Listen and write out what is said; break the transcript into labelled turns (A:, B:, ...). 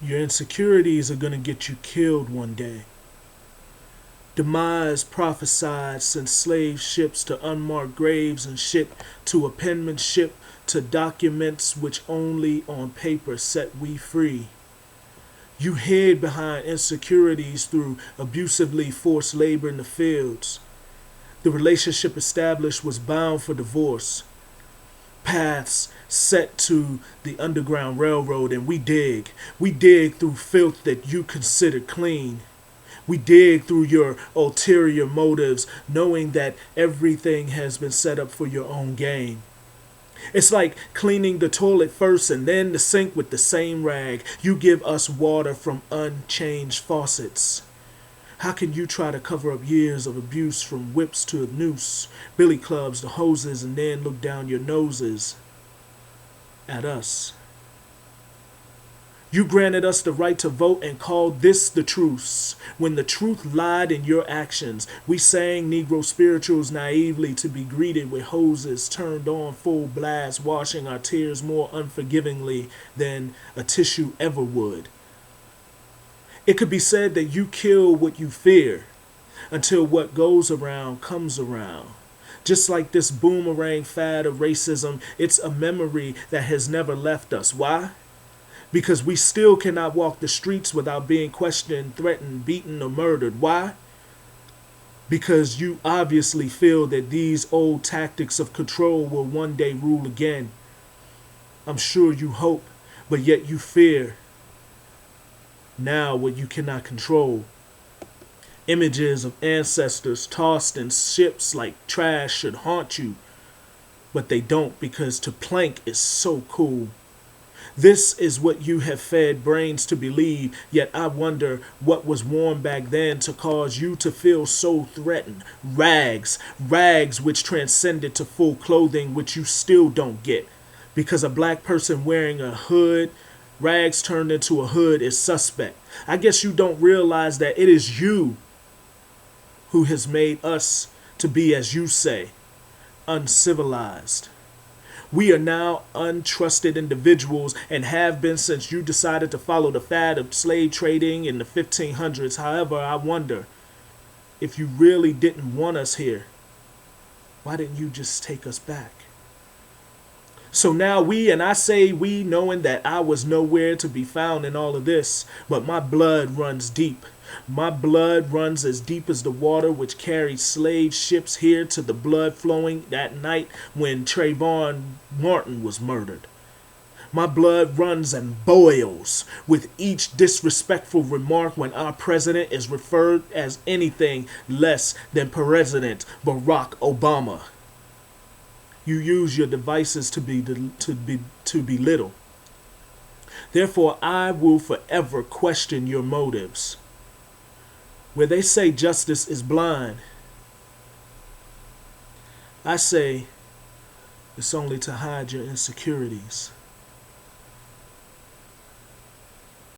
A: Your insecurities are going to get you killed one day. Demise prophesied since slave ships to unmarked graves and shit to a penmanship to documents which only on paper set we free. You hid behind insecurities through abusively forced labor in the fields. The relationship established was bound for divorce. Paths set to the Underground Railroad, and we dig. We dig through filth that you consider clean. We dig through your ulterior motives, knowing that everything has been set up for your own gain. It's like cleaning the toilet first and then the sink with the same rag. You give us water from unchanged faucets. How can you try to cover up years of abuse from whips to a noose, billy clubs to hoses, and then look down your noses at us? You granted us the right to vote and called this the truce. When the truth lied in your actions, we sang Negro spirituals naively to be greeted with hoses turned on full blast, washing our tears more unforgivingly than a tissue ever would. It could be said that you kill what you fear until what goes around comes around. Just like this boomerang fad of racism, it's a memory that has never left us. Why? Because we still cannot walk the streets without being questioned, threatened, beaten, or murdered. Why? Because you obviously feel that these old tactics of control will one day rule again. I'm sure you hope, but yet you fear now what you cannot control. Images of ancestors tossed in ships like trash should haunt you, but they don't, because to plank is so cool. This is what you have fed brains to believe, yet I wonder what was worn back then to cause you to feel so threatened. Rags, rags which transcended to full clothing, which you still don't get. Because a black person wearing a hood, rags turned into a hood, is suspect. I guess you don't realize that it is you who has made us to be, as you say, uncivilized. We are now untrusted individuals and have been since you decided to follow the fad of slave trading in the 1500s. However, I wonder, if you really didn't want us here, why didn't you just take us back? So now we, and I say we, knowing that I was nowhere to be found in all of this, but my blood runs deep. My blood runs as deep as the water which carried slave ships here to the blood flowing that night when Trayvon Martin was murdered. My blood runs and boils with each disrespectful remark when our president is referred as anything less than President Barack Obama. You use your devices to belittle. Therefore, I will forever question your motives. Where they say justice is blind, I say it's only to hide your insecurities.